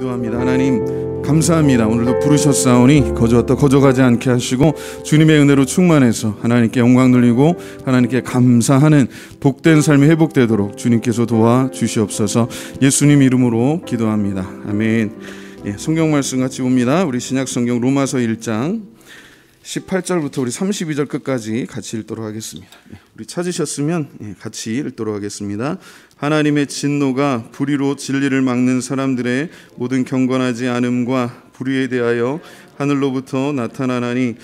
기도합니다. 하나님 감사합니다. 오늘도 부르셨사오니 거저왔다 거저가지 않게 하시고 주님의 은혜로 충만해서 하나님께 영광 돌리고 하나님께 감사하는 복된 삶이 회복되도록 주님께서 도와주시옵소서. 예수님 이름으로 기도합니다. 아멘. 성경 말씀 같이 봅니다. 우리 신약 성경 로마서 1장 18절부터 우리 32절 끝까지 같이 읽도록 하겠습니다. 우리 찾으셨으면 같이 읽도록 하겠습니다. 하나님의 진노가 불의로 진리를 막는 사람들의 모든 경건하지 않음과 불의에 대하여 하늘로부터 나타나나니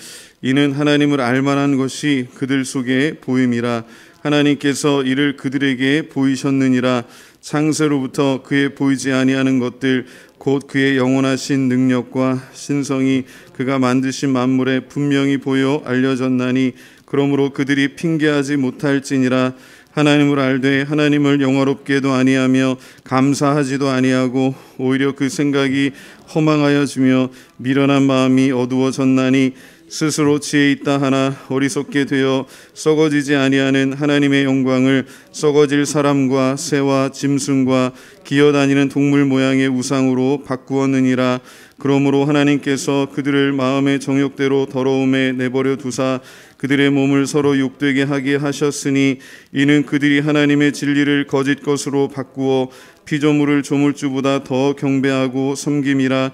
이는 하나님을 알만한 것이 그들 속에 보임이라. 하나님께서 이를 그들에게 보이셨느니라. 창세로부터 그의 보이지 아니하는 것들 곧 그의 영원하신 능력과 신성이 그가 만드신 만물에 분명히 보여 알려졌나니 그러므로 그들이 핑계하지 못할지니라. 하나님을 알되 하나님을 영화롭게도 아니하며 감사하지도 아니하고 오히려 그 생각이 허망하여지며 미련한 마음이 어두워졌나니 스스로 지혜 있다 하나 어리석게 되어 썩어지지 아니하는 하나님의 영광을 썩어질 사람과 새와 짐승과 기어다니는 동물 모양의 우상으로 바꾸었느니라. 그러므로 하나님께서 그들을 마음의 정욕대로 더러움에 내버려 두사 그들의 몸을 서로 욕되게 하게 하셨으니 이는 그들이 하나님의 진리를 거짓 것으로 바꾸어 피조물을 조물주보다 더 경배하고 섬김이라.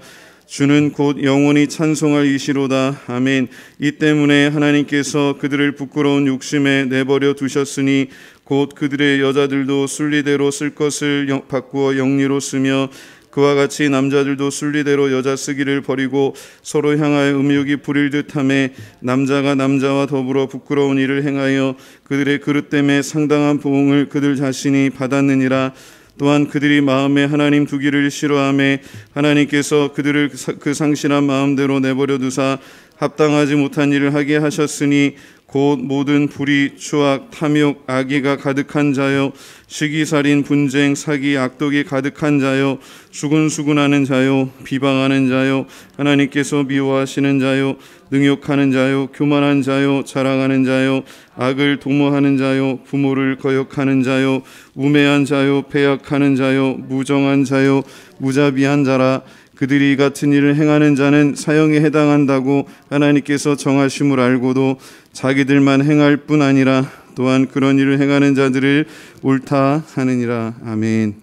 주는 곧 영원히 찬송할 이시로다. 아멘. 이 때문에 하나님께서 그들을 부끄러운 욕심에 내버려 두셨으니 곧 그들의 여자들도 순리대로 쓸 것을 바꾸어 영리로 쓰며 그와 같이 남자들도 순리대로 여자 쓰기를 버리고 서로 향하여 음욕이 부릴 듯하며 남자가 남자와 더불어 부끄러운 일을 행하여 그들의 그릇됨에 상당한 보응을 그들 자신이 받았느니라. 또한 그들이 마음에 하나님 두기를 싫어하며 하나님께서 그들을 그 상실한 마음대로 내버려 두사 합당하지 못한 일을 하게 하셨으니 곧 모든 불의, 추악, 탐욕, 악의가 가득한 자요 시기살인, 분쟁, 사기, 악독이 가득한 자요 수군수군하는 자요 비방하는 자요 하나님께서 미워하시는 자요 능욕하는 자요 교만한 자요 자랑하는 자요 악을 도모하는 자요 부모를 거역하는 자요 우매한 자요 패약하는 자요 무정한 자요 무자비한 자라. 그들이 이 같은 일을 행하는 자는 사형에 해당한다고 하나님께서 정하심을 알고도 자기들만 행할 뿐 아니라 또한 그런 일을 행하는 자들을 옳다 하느니라. 아멘.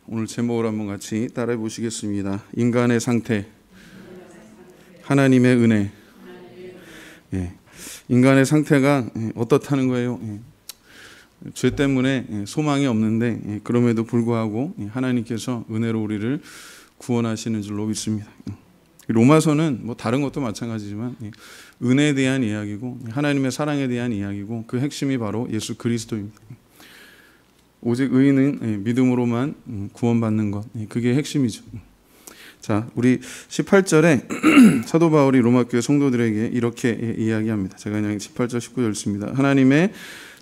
오늘 제목을 한번 같이 따라해 보시겠습니다. 인간의 상태, 하나님의 은혜. 인간의 상태가 어떻다는 거예요? 죄 때문에 소망이 없는데 그럼에도 불구하고 하나님께서 은혜로 우리를 구원하시는 줄로 믿습니다. 로마서는 뭐 다른 것도 마찬가지지만 은혜에 대한 이야기고 하나님의 사랑에 대한 이야기고 그 핵심이 바로 예수 그리스도입니다. 오직 의인은 믿음으로만 구원받는 것, 그게 핵심이죠. 자, 우리 18절에 사도 바울이 로마교회 성도들에게 이렇게 이야기합니다. 제가 그냥 18절 19절 읽습니다. 하나님의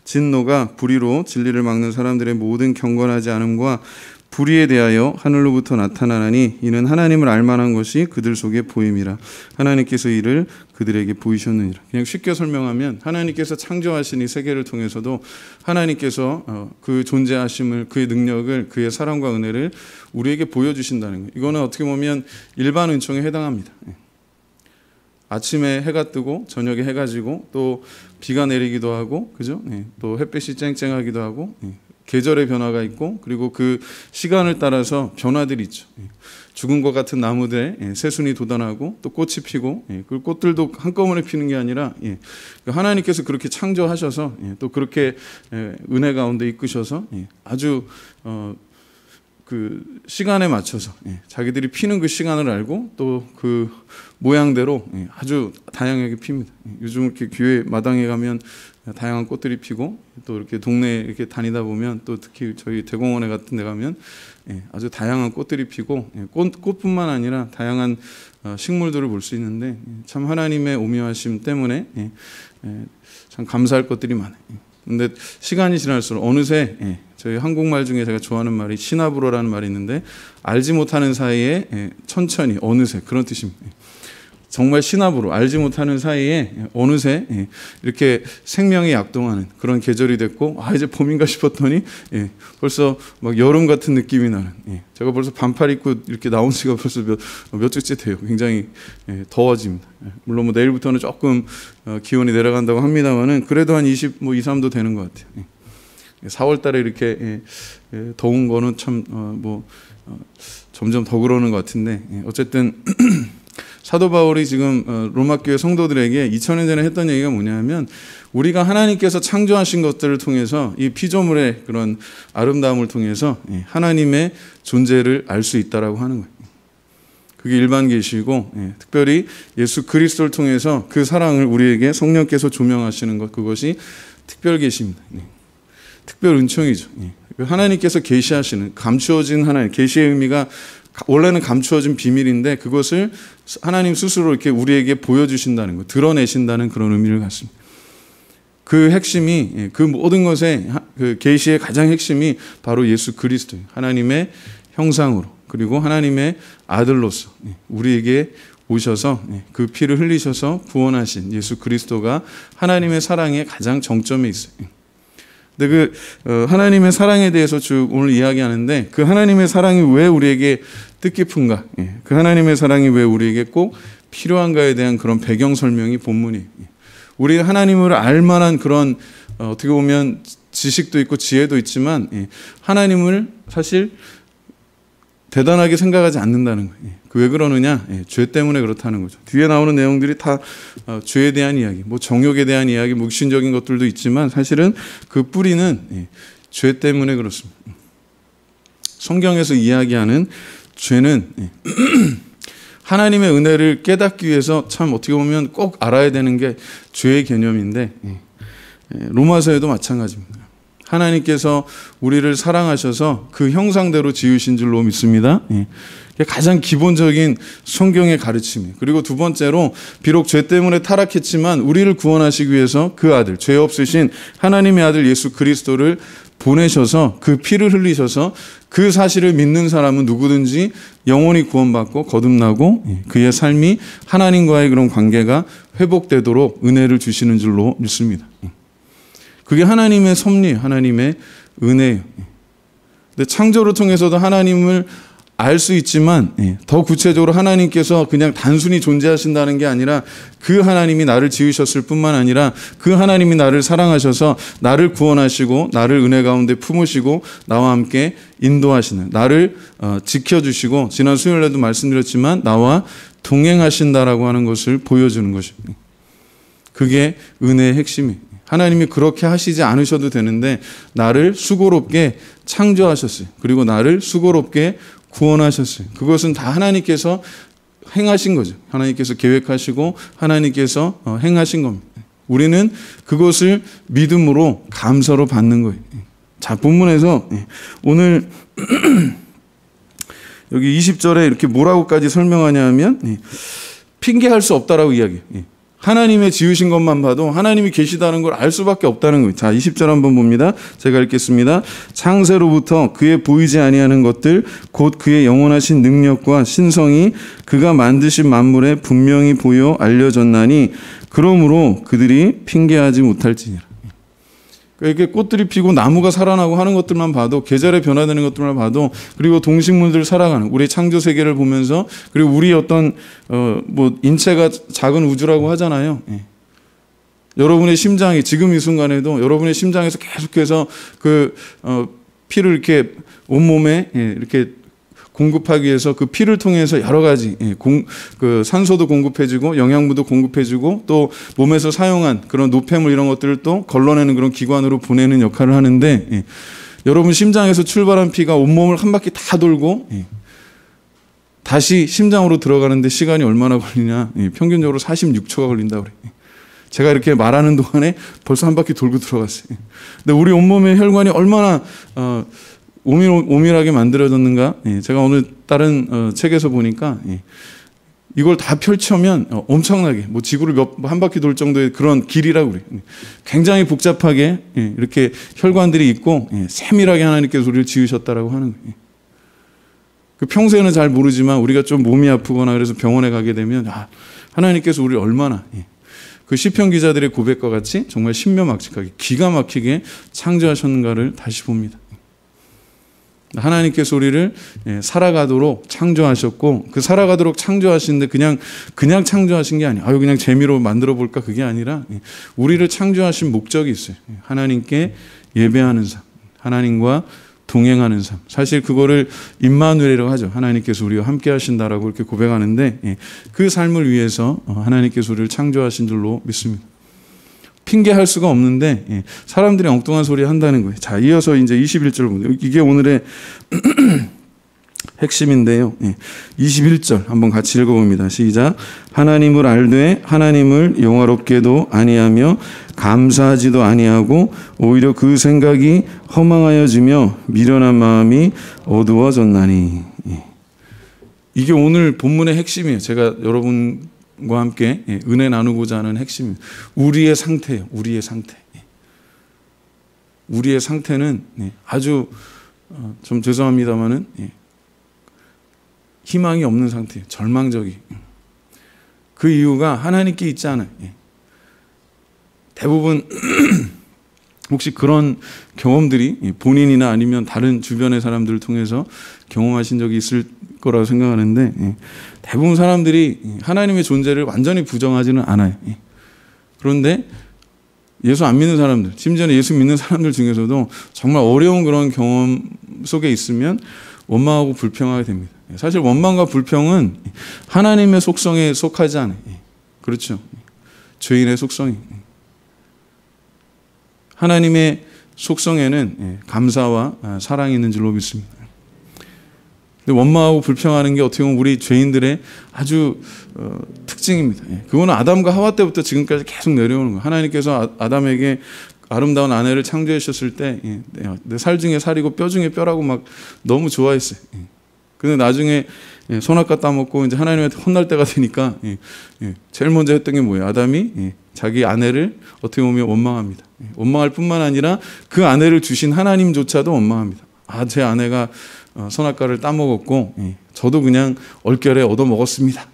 진노가 불의로 진리를 막는 사람들의 모든 경건하지 않음과 불의에 대하여 하늘로부터 나타나나니 이는 하나님을 알만한 것이 그들 속에 보임이라. 하나님께서 이를 그들에게 보이셨느니라. 그냥 쉽게 설명하면 하나님께서 창조하신 이 세계를 통해서도 하나님께서 그 존재하심을, 그의 능력을, 그의 사랑과 은혜를 우리에게 보여주신다는 거예요. 이거는 어떻게 보면 일반 은총에 해당합니다. 아침에 해가 뜨고 저녁에 해가 지고 또 비가 내리기도 하고, 그죠? 또 햇빛이 쨍쨍하기도 하고, 계절의 변화가 있고, 그리고 그 시간을 따라서 변화들이 있죠. 죽은 것 같은 나무들에 새순이 돋아나고 또 꽃이 피고, 그 꽃들도 한꺼번에 피는 게 아니라 하나님께서 그렇게 창조하셔서 또 그렇게 은혜 가운데 이끄셔서 아주 그 시간에 맞춰서 자기들이 피는 그 시간을 알고 또 그 모양대로 아주 다양하게 핍니다. 요즘 이렇게 교회 마당에 가면 다양한 꽃들이 피고 또 이렇게 동네에 이렇게 다니다 보면 또 특히 저희 대공원에 같은 데 가면 아주 다양한 꽃들이 피고 꽃뿐만 아니라 다양한 식물들을 볼 수 있는데 참 하나님의 오묘하심 때문에 참 감사할 것들이 많아요. 근데 시간이 지날수록 어느새 저희 한국말 중에 제가 좋아하는 말이 시나브로라는 말이 있는데 알지 못하는 사이에 천천히 어느새 그런 뜻입니다. 정말 신압으로 알지 못하는 사이에 어느새 이렇게 생명이 약동하는 그런 계절이 됐고, 이제 봄인가 싶었더니 벌써 막 여름 같은 느낌이 나는, 제가 벌써 반팔 입고 이렇게 나온 지가 벌써 몇 주째 돼요. 굉장히 더워집니다. 물론 뭐 내일부터는 조금 기온이 내려간다고 합니다만은 그래도 한 2, 3도 되는 것 같아요. 4월 달에 이렇게 더운 거는 참 점점 더 그러는 것 같은데, 어쨌든 사도 바울이 지금 로마 교회 성도들에게 2000년 전에 했던 얘기가 뭐냐면, 우리가 하나님께서 창조하신 것들을 통해서 이 피조물의 그런 아름다움을 통해서 하나님의 존재를 알 수 있다라고 하는 거예요. 그게 일반 계시고, 특별히 예수 그리스도를 통해서 그 사랑을 우리에게 성령께서 조명하시는 것, 그것이 특별 계시입니다. 특별 은총이죠. 하나님께서 계시하시는, 감추어진 하나님, 계시의 의미가 원래는 감추어진 비밀인데 그것을 하나님 스스로 이렇게 우리에게 보여주신다는 것, 드러내신다는 그런 의미를 갖습니다. 그 핵심이, 그 모든 것의 그 계시의 가장 핵심이 바로 예수 그리스도예요. 하나님의 형상으로, 그리고 하나님의 아들로서 우리에게 오셔서 그 피를 흘리셔서 구원하신 예수 그리스도가 하나님의 사랑의 가장 정점에 있어요. 근데 하나님의 사랑에 대해서 쭉 오늘 이야기하는데, 그 하나님의 사랑이 왜 우리에게 뜻깊은가, 그 하나님의 사랑이 왜 우리에게 꼭 필요한가에 대한 그런 배경 설명이 본문이에요. 우리 하나님을 알만한 그런 어떻게 보면 지식도 있고 지혜도 있지만 하나님을 사실 대단하게 생각하지 않는다는 거예요. 왜 그러느냐? 죄 때문에 그렇다는 거죠. 뒤에 나오는 내용들이 다 죄에 대한 이야기, 뭐 정욕에 대한 이야기, 육신적인 것들도 있지만 사실은 그 뿌리는 죄 때문에 그렇습니다. 성경에서 이야기하는 죄는 하나님의 은혜를 깨닫기 위해서 참 어떻게 보면 꼭 알아야 되는 게 죄의 개념인데, 로마서에도 마찬가지입니다. 하나님께서 우리를 사랑하셔서 그 형상대로 지으신 줄로 믿습니다. 가장 기본적인 성경의 가르침이에요. 그리고 두 번째로, 비록 죄 때문에 타락했지만 우리를 구원하시기 위해서 그 아들, 죄 없으신 하나님의 아들 예수 그리스도를 보내셔서 그 피를 흘리셔서 그 사실을 믿는 사람은 누구든지 영원히 구원받고 거듭나고 그의 삶이 하나님과의 그런 관계가 회복되도록 은혜를 주시는 줄로 믿습니다. 그게 하나님의 섭리예요. 하나님의 은혜예요. 근데 창조를 통해서도 하나님을 알 수 있지만 더 구체적으로 하나님께서 그냥 단순히 존재하신다는 게 아니라, 그 하나님이 나를 지으셨을 뿐만 아니라 그 하나님이 나를 사랑하셔서 나를 구원하시고 나를 은혜 가운데 품으시고 나와 함께 인도하시는, 나를 지켜주시고, 지난 수요일에도 말씀드렸지만 나와 동행하신다라고 하는 것을 보여주는 것입니다. 그게 은혜의 핵심이에요. 하나님이 그렇게 하시지 않으셔도 되는데 나를 수고롭게 창조하셨어요. 그리고 나를 수고롭게 구원하셨어요. 그것은 다 하나님께서 행하신 거죠. 하나님께서 계획하시고 하나님께서 행하신 겁니다. 우리는 그것을 믿음으로 감사로 받는 거예요. 자, 본문에서 오늘 여기 20절에 이렇게 뭐라고까지 설명하냐 하면, 핑계할 수 없다라고 이야기해요. 하나님의 지으신 것만 봐도 하나님이 계시다는 걸 알 수밖에 없다는 거예요. 자, 20절 한번 봅니다. 제가 읽겠습니다. 창세로부터 그의 보이지 아니하는 것들, 곧 그의 영원하신 능력과 신성이 그가 만드신 만물에 분명히 보여 알려졌나니, 그러므로 그들이 핑계하지 못할지니라. 이렇게 꽃들이 피고 나무가 살아나고 하는 것들만 봐도, 계절에 변화되는 것들만 봐도, 그리고 동식물들 살아가는 우리 창조 세계를 보면서, 그리고 우리 어떤 인체가 작은 우주라고 하잖아요. 여러분의 심장이 지금 이 순간에도 여러분의 심장에서 계속해서 피를 이렇게 온몸에 이렇게 공급하기 위해서 그 피를 통해서 여러 가지 산소도 공급해주고 영양분도 공급해주고 또 몸에서 사용한 그런 노폐물 이런 것들을 또 걸러내는 그런 기관으로 보내는 역할을 하는데, 여러분 심장에서 출발한 피가 온몸을 한 바퀴 다 돌고 다시 심장으로 들어가는데 시간이 얼마나 걸리냐? 평균적으로 46초가 걸린다고 그래요. 제가 이렇게 말하는 동안에 벌써 한 바퀴 돌고 들어갔어요. 근데 우리 온몸의 혈관이 얼마나 오밀하게 만들어졌는가? 제가 오늘 다른 책에서 보니까 이걸 다 펼치면 엄청나게 지구를 한 바퀴 돌 정도의 그런 길이라고 그래요. 굉장히 복잡하게 이렇게 혈관들이 있고 세밀하게 하나님께서 우리를 지으셨다라고 하는 거예요. 그 평소에는 잘 모르지만 우리가 좀 몸이 아프거나 그래서 병원에 가게 되면 하나님께서 우리를 얼마나 그 시편 기자들의 고백과 같이 정말 신묘막측하게 기가 막히게 창조하셨는가를 다시 봅니다. 하나님께서 우리를 살아가도록 창조하셨고, 그 살아가도록 창조하시는데 그냥 창조하신 게 아니에요. 그냥 재미로 만들어 볼까, 그게 아니라 우리를 창조하신 목적이 있어요. 하나님께 예배하는 삶, 하나님과 동행하는 삶. 사실 그거를 임마누엘이라고 하죠. 하나님께서 우리와 함께 하신다라고 이렇게 고백하는데, 그 삶을 위해서 하나님께서 우리를 창조하신 줄로 믿습니다. 핑계할 수가 없는데 사람들이 엉뚱한 소리 한다는 거예요. 자, 이어서 이제 21절 보세요. 이게 오늘의 핵심인데요. 21절 한번 같이 읽어봅니다. 시작. 하나님을 알되 하나님을 영화롭게도 아니하며 감사하지도 아니하고 오히려 그 생각이 허망하여지며 미련한 마음이 어두워졌나니. 이게 오늘 본문의 핵심이에요. 제가 여러분과 함께 은혜 나누고자 하는 핵심입니다. 우리의 상태예요. 우리의 상태. 우리의 상태는 아주 좀 죄송합니다만은 희망이 없는 상태예요. 절망적이. 그 이유가 하나님께 있지 않아요. 대부분 혹시 그런 경험들이 본인이나 아니면 다른 주변의 사람들을 통해서 경험하신 적이 있을 거라고 생각하는데, 대부분 사람들이 하나님의 존재를 완전히 부정하지는 않아요. 그런데 예수 안 믿는 사람들, 심지어는 예수 믿는 사람들 중에서도 정말 어려운 그런 경험 속에 있으면 원망하고 불평하게 됩니다. 사실 원망과 불평은 하나님의 속성에 속하지 않아요. 그렇죠. 죄인의 속성이. 하나님의 속성에는 감사와 사랑이 있는 줄로 믿습니다. 근데 원망하고 불평하는 게 어떻게 보면 우리 죄인들의 아주 특징입니다. 그거는 아담과 하와 때부터 지금까지 계속 내려오는 거예요. 하나님께서 아담에게 아름다운 아내를 창조해 주셨을 때 내 살 중에 살이고 뼈 중에 뼈라고 막 너무 좋아했어요. 근데 나중에 선악과 따먹고 이제 하나님한테 혼날 때가 되니까 제일 먼저 했던 게 뭐예요? 아담이 자기 아내를 어떻게 보면 원망합니다. 원망할 뿐만 아니라 그 아내를 주신 하나님조차도 원망합니다. 제 아내가 선악과를 따먹었고 저도 그냥 얼결에 얻어먹었습니다.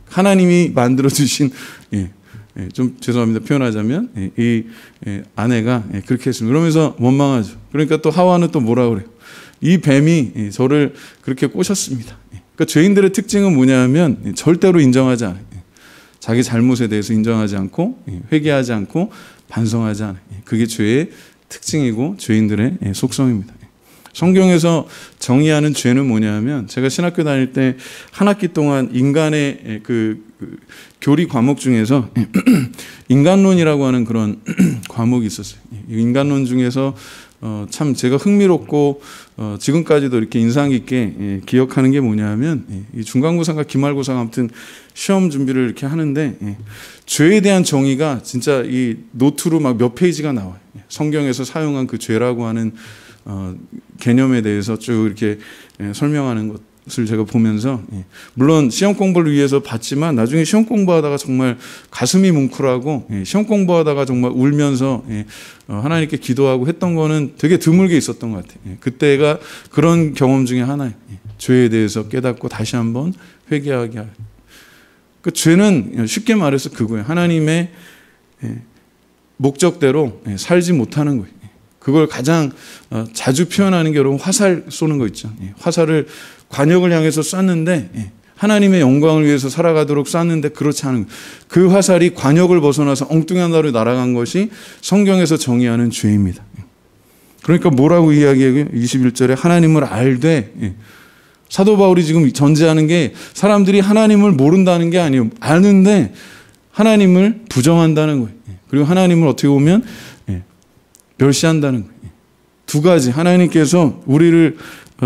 하나님이 만들어주신 좀 죄송합니다. 표현하자면 이 아내가 그렇게 했습니다. 그러면서 원망하죠. 그러니까 또 하와는 또 뭐라 그래요? 이 뱀이 저를 그렇게 꼬셨습니다. 그러니까 죄인들의 특징은 뭐냐면 절대로 인정하지 않아요. 자기 잘못에 대해서 인정하지 않고 회개하지 않고 반성하지 않아요. 그게 죄의 특징이고 죄인들의 속성입니다. 성경에서 정의하는 죄는 뭐냐면, 제가 신학교 다닐 때 한 학기 동안 인간의 그 교리 과목 중에서 인간론이라고 하는 그런 과목이 있었어요. 인간론 중에서 참 제가 흥미롭고 지금까지도 이렇게 인상 깊게 기억하는 게 뭐냐면, 이 중간고사인가 기말고사 아무튼 시험 준비를 이렇게 하는데 죄에 대한 정의가 진짜 이 노트로 막 몇 페이지가 나와요. 성경에서 사용한 그 죄라고 하는 개념에 대해서 쭉 이렇게 설명하는 것을 제가 보면서, 물론 시험 공부를 위해서 봤지만 나중에 시험 공부하다가 정말 가슴이 뭉클하고 시험 공부하다가 정말 울면서 하나님께 기도하고 했던 거는 되게 드물게 있었던 것 같아요. 그때가 그런 경험 중에 하나예요. 죄에 대해서 깨닫고 다시 한번 회개하게 하요. 그 죄는 쉽게 말해서 그거예요. 하나님의 목적대로 살지 못하는 거예요. 그걸 가장 자주 표현하는 게 여러분 화살 쏘는 거 있죠. 화살을 관역을 향해서 쐈는데 하나님의 영광을 위해서 살아가도록 쐈는데 그렇지 않은 거예요. 그 화살이 관역을 벗어나서 엉뚱한 데로 날아간 것이 성경에서 정의하는 죄입니다. 그러니까 뭐라고 이야기해요? 21절에 하나님을 알되, 사도 바울이 지금 전제하는 게 사람들이 하나님을 모른다는 게 아니에요. 아는데 하나님을 부정한다는 거예요. 그리고 하나님을 어떻게 보면 멸시한다는 거예요. 두 가지, 하나님께서 우리를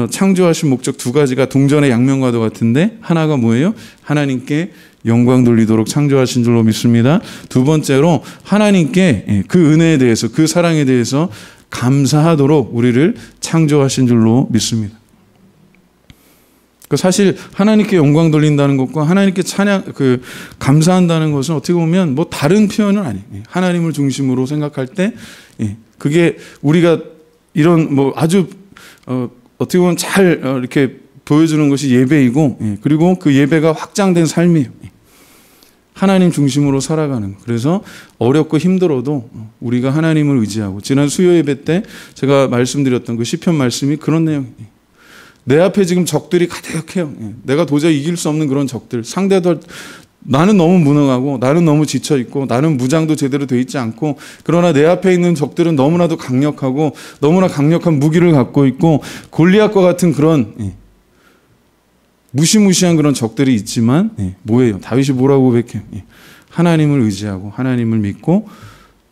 창조하신 목적 두 가지가 동전의 양면과도 같은데, 하나가 뭐예요? 하나님께 영광 돌리도록 창조하신 줄로 믿습니다. 두 번째로 하나님께 그 은혜에 대해서, 그 사랑에 대해서 감사하도록 우리를 창조하신 줄로 믿습니다. 사실 하나님께 영광 돌린다는 것과 하나님께 감사한다는 것은 어떻게 보면 뭐 다른 표현은 아니에요. 하나님을 중심으로 생각할 때 그게 우리가 이런 뭐 아주 어떻게 보면 잘 이렇게 보여주는 것이 예배이고, 그리고 그 예배가 확장된 삶이에요. 하나님 중심으로 살아가는. 그래서 어렵고 힘들어도 우리가 하나님을 의지하고, 지난 수요 예배 때 제가 말씀드렸던 그 시편 말씀이 그런 내용이에요. 내 앞에 지금 적들이 가득해요. 내가 도저히 이길 수 없는 그런 적들. 상대도 나는 너무 무능하고, 나는 너무 지쳐 있고, 나는 무장도 제대로 돼 있지 않고, 그러나 내 앞에 있는 적들은 너무나도 강력하고 너무나 강력한 무기를 갖고 있고, 골리앗과 같은 그런 무시무시한 그런 적들이 있지만, 뭐예요? 다윗이 뭐라고 고백해요? 하나님을 의지하고 하나님을 믿고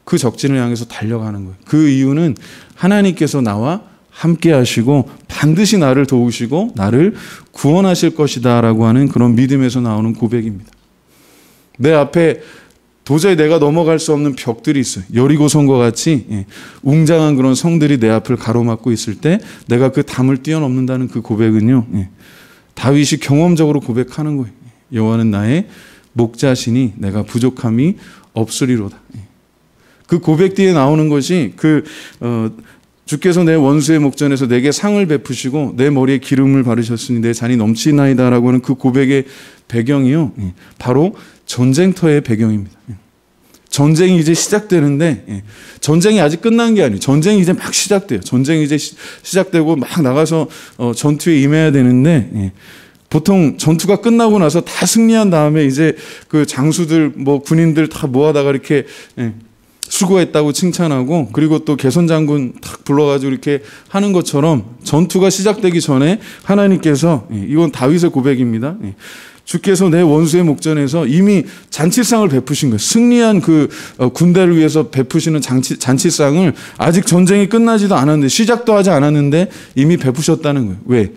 그 적진을 향해서 달려가는 거예요. 그 이유는 하나님께서 나와 함께 하시고 반드시 나를 도우시고 나를 구원하실 것이다 라고 하는 그런 믿음에서 나오는 고백입니다. 내 앞에 도저히 내가 넘어갈 수 없는 벽들이 있어요. 여리고성과 같이 웅장한 그런 성들이 내 앞을 가로막고 있을 때 내가 그 담을 뛰어넘는다는 그 고백은요, 다윗이 경험적으로 고백하는 거예요. 여호와는 나의 목자시니 내가 부족함이 없으리로다. 그 고백 뒤에 나오는 것이 주께서 내 원수의 목전에서 내게 상을 베푸시고 내 머리에 기름을 바르셨으니 내 잔이 넘치나이다라고 하는 그 고백의 배경이요, 바로 전쟁터의 배경입니다. 전쟁이 이제 시작되는데, 전쟁이 아직 끝난 게 아니에요. 전쟁이 이제 막 시작돼요. 전쟁이 이제 시작되고 막 나가서 전투에 임해야 되는데, 보통 전투가 끝나고 나서 다 승리한 다음에 이제 그 장수들, 군인들 다 모아다가 이렇게 수고했다고 칭찬하고, 그리고 또 개선장군 탁 불러가지고 이렇게 하는 것처럼 전투가 시작되기 전에 하나님께서, 이건 다윗의 고백입니다. 주께서 내 원수의 목전에서 이미 잔치상을 베푸신 거예요. 승리한 그 군대를 위해서 베푸시는 잔치상을 아직 전쟁이 끝나지도 않았는데, 시작도 하지 않았는데 이미 베푸셨다는 거예요. 왜?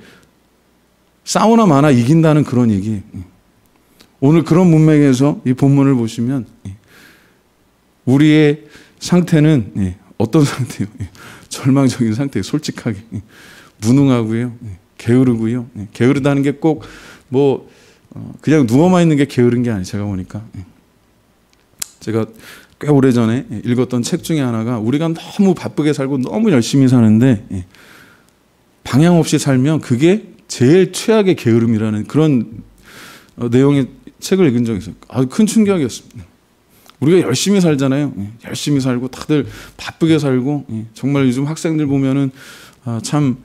싸우나 마나 이긴다는 그런 얘기예요. 오늘 그런 문맥에서 이 본문을 보시면 우리의 상태는 어떤 상태예요? 절망적인 상태예요. 솔직하게. 무능하고요. 게으르고요. 게으르다는 게 꼭 그냥 누워만 있는 게 게으른 게 아니에요. 제가 보니까. 제가 꽤 오래전에 읽었던 책 중에 하나가, 우리가 너무 바쁘게 살고 너무 열심히 사는데 방향 없이 살면 그게 제일 최악의 게으름이라는 그런 내용의 책을 읽은 적이 있어요. 아주 큰 충격이었습니다. 우리가 열심히 살잖아요. 열심히 살고 다들 바쁘게 살고, 정말 요즘 학생들 보면은 참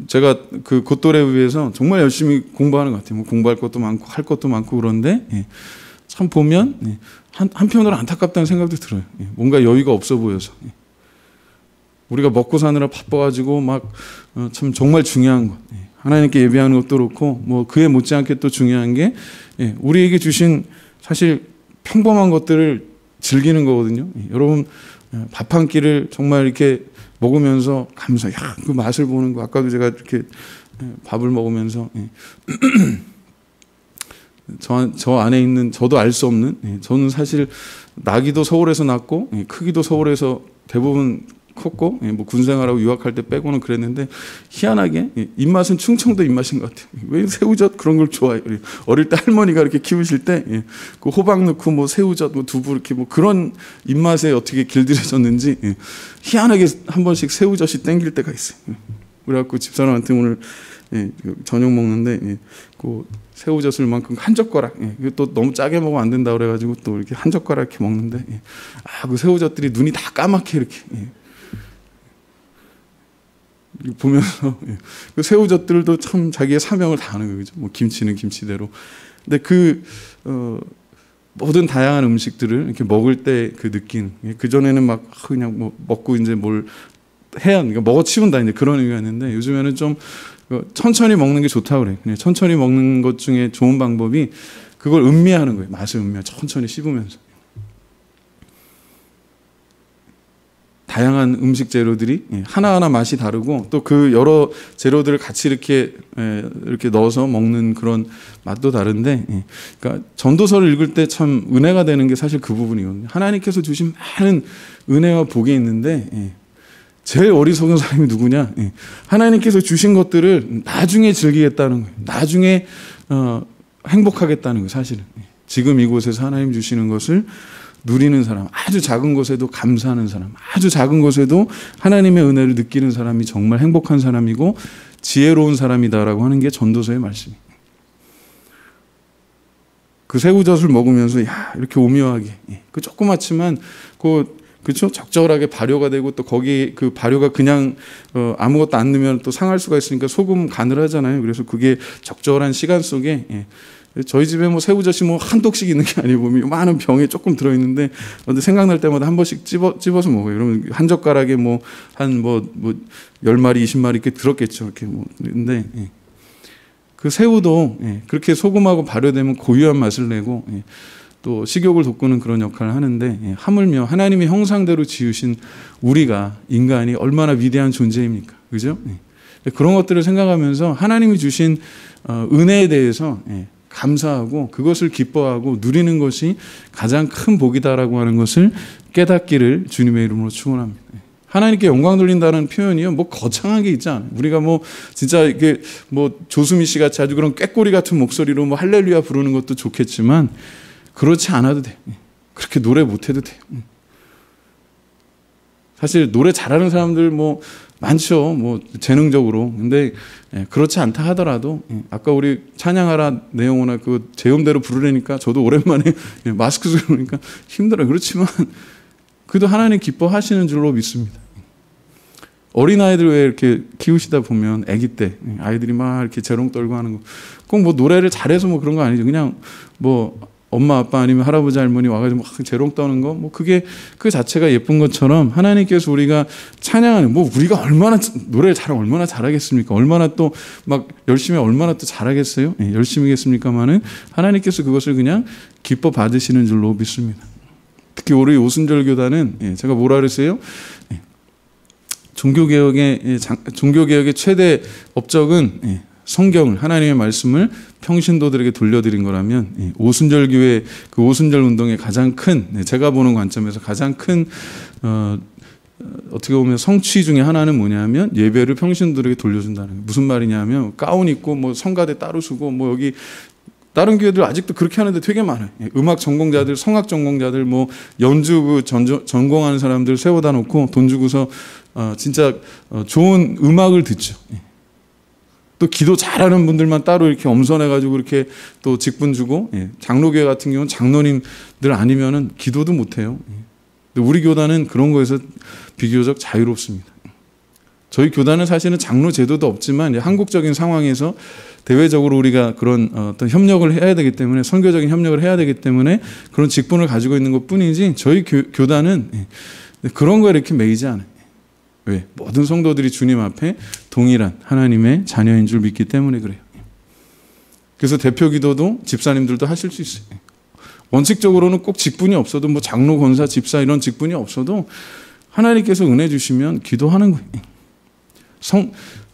제가 그 곧돌에 비해서 정말 열심히 공부하는 것 같아요. 공부할 것도 많고 할 것도 많고, 그런데 참 보면 한편으로 안타깝다는 생각도 들어요. 뭔가 여유가 없어 보여서. 우리가 먹고 사느라 바빠가지고 참 정말 중요한 것, 하나님께 예배하는 것도 그렇고, 그에 못지않게 또 중요한 게 우리에게 주신 사실 평범한 것들을 즐기는 거거든요. 여러분, 밥 한 끼를 정말 이렇게 먹으면서 그 맛을 보는 거. 아까도 제가 이렇게 밥을 먹으면서 저 안에 있는, 저도 알 수 없는, 저는 사실 나기도 서울에서 났고 크기도 서울에서 대부분 컸고, 군생활하고 유학할 때 빼고는 그랬는데, 희한하게 입맛은 충청도 입맛인 것 같아요. 왜 새우젓 그런 걸 좋아해요? 어릴 때 할머니가 이렇게 키우실 때 그 호박 넣고 새우젓 두부 이렇게 그런 입맛에 어떻게 길들여졌는지 희한하게 한 번씩 새우젓이 땡길 때가 있어요. 그래갖고 집사람한테 오늘 저녁 먹는데 그 새우젓을 만큼 한 젓가락, 또 너무 짜게 먹으면 안 된다 그래가지고 또 이렇게 한 젓가락 이렇게 먹는데, 그 새우젓들이 눈이 다 까맣게 이렇게 보면서, 그 새우젓들도 참 자기의 사명을 다하는 거죠. 김치는 김치대로. 근데 모든 다양한 음식들을 이렇게 먹을 때 그 느낌, 그 전에는 그냥 먹고 이제 뭘 해야, 그러니까 먹어 치운다 이제 그런 의미였는데, 요즘에는 좀 천천히 먹는 게 좋다고 그래요. 그냥 천천히 먹는 것 중에 좋은 방법이 그걸 음미하는 거예요. 맛을 천천히 씹으면서. 다양한 음식 재료들이 하나하나 맛이 다르고, 또 그 여러 재료들을 같이 이렇게 넣어서 먹는 그런 맛도 다른데, 그러니까 전도서를 읽을 때 참 은혜가 되는 게 사실 그 부분이거든요. 하나님께서 주신 많은 은혜와 복이 있는데, 제일 어리석은 사람이 누구냐? 하나님께서 주신 것들을 나중에 즐기겠다는 거예요. 나중에 행복하겠다는 거예요. 사실은 지금 이곳에서 하나님 주시는 것을 누리는 사람, 아주 작은 것에도 감사하는 사람, 아주 작은 것에도 하나님의 은혜를 느끼는 사람이 정말 행복한 사람이고, 지혜로운 사람이다라고 하는 게 전도서의 말씀이에요. 그 새우젓을 먹으면서 야 이렇게 오묘하게 그 조그맣지만 그렇죠 적절하게 발효가 되고 또 거기 그 발효가 그냥 아무것도 안 넣으면 또 상할 수가 있으니까 소금 간을 하잖아요. 그래서 그게 적절한 시간 속에 저희 집에 뭐 새우젓이 뭐 한 독씩 있는 게 아니고 많은 병에 조금 들어있는데 근데 생각날 때마다 한 번씩 찝어서 먹어요. 그러면 한 젓가락에 뭐 한 10마리 20마리 이렇게 들었겠죠. 이렇게 뭐 근데 그 새우도 그렇게 소금하고 발효되면 고유한 맛을 내고 또 식욕을 돋구는 그런 역할을 하는데 하물며 하나님의 형상대로 지으신 우리가 인간이 얼마나 위대한 존재입니까? 그죠? 그런 것들을 생각하면서 하나님이 주신 은혜에 대해서 감사하고 그것을 기뻐하고 누리는 것이 가장 큰 복이다라고 하는 것을 깨닫기를 주님의 이름으로 축원합니다. 하나님께 영광 돌린다는 표현이요, 뭐 거창하게 있지 않아요. 우리가 뭐 진짜 이게 뭐 조수미 씨 같이 아주 그런 꾀꼬리 같은 목소리로 뭐 할렐루야 부르는 것도 좋겠지만 그렇지 않아도 돼. 그렇게 노래 못해도 돼요. 사실 노래 잘하는 사람들 뭐 많죠. 뭐 재능적으로. 근데 그렇지 않다 하더라도 아까 우리 찬양하라 내용이나 그 제음대로 부르려니까 저도 오랜만에 마스크 쓰려니까 힘들어요. 그렇지만 그래도 하나님 기뻐하시는 줄로 믿습니다. 어린아이들 왜 이렇게 키우시다 보면 아기 때 아이들이 막 이렇게 재롱 떨고 하는 거 꼭 뭐 노래를 잘해서 뭐 그런 거 아니죠. 그냥 뭐 엄마 아빠 아니면 할아버지 할머니 와가지고 막 재롱 떠는 거 뭐 그게 그 자체가 예쁜 것처럼 하나님께서 우리가 찬양하는 뭐 우리가 얼마나 노래를 얼마나 잘하겠습니까? 얼마나 또 막 열심히 얼마나 또 잘하겠어요? 열심히겠습니까만은 하나님께서 그것을 그냥 기뻐 받으시는 줄로 믿습니다. 특히 우리 오순절 교단은 제가 뭐라 그랬어요? 종교개혁의 최대 업적은 성경을 하나님의 말씀을 평신도들에게 돌려드린 거라면 오순절 교회 그 오순절 운동의 가장 큰 제가 보는 관점에서 가장 큰 어떻게 보면 성취 중에 하나는 뭐냐면 예배를 평신도들에게 돌려준다는 거예요. 무슨 말이냐면 가운 입고 뭐 성가대 따로 쓰고 뭐 여기 다른 교회들 아직도 그렇게 하는데 되게 많아요. 음악 전공자들, 성악 전공자들, 뭐 연주 전공하는 사람들 세워다 놓고 돈 주고서 진짜 좋은 음악을 듣죠. 또 기도 잘하는 분들만 따로 이렇게 엄선해가지고 이렇게 또 직분 주고 장로교회 같은 경우는 장로님들 아니면은 기도도 못해요. 근데 우리 교단은 그런 거에서 비교적 자유롭습니다. 저희 교단은 사실은 장로 제도도 없지만 한국적인 상황에서 대외적으로 우리가 그런 어떤 협력을 해야 되기 때문에 선교적인 협력을 해야 되기 때문에 그런 직분을 가지고 있는 것뿐이지 저희 교단은 그런 거에 이렇게 매이지 않아요. 왜? 모든 성도들이 주님 앞에 동일한 하나님의 자녀인 줄 믿기 때문에 그래요. 그래서 대표 기도도 집사님들도 하실 수 있어요. 원칙적으로는 꼭 직분이 없어도 뭐 장로, 권사, 집사 이런 직분이 없어도 하나님께서 은혜 주시면 기도하는 거예요.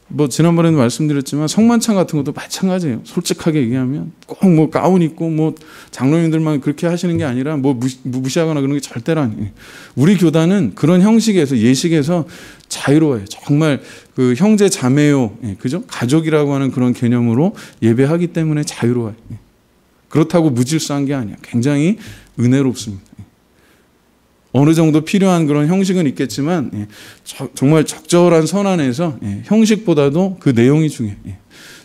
뭐 지난번에도 말씀드렸지만 성만찬 같은 것도 마찬가지예요. 솔직하게 얘기하면 꼭 뭐 가운 입고 뭐 장로님들만 그렇게 하시는 게 아니라 뭐 무시하거나 그런 게 절대로 아니에요. 우리 교단은 그런 형식에서 예식에서 자유로워요. 정말 그 형제 자매요, 그죠? 가족이라고 하는 그런 개념으로 예배하기 때문에 자유로워요. 그렇다고 무질서한 게 아니야. 굉장히 은혜롭습니다. 어느 정도 필요한 그런 형식은 있겠지만 정말 적절한 선 안에서 형식보다도 그 내용이 중요해요.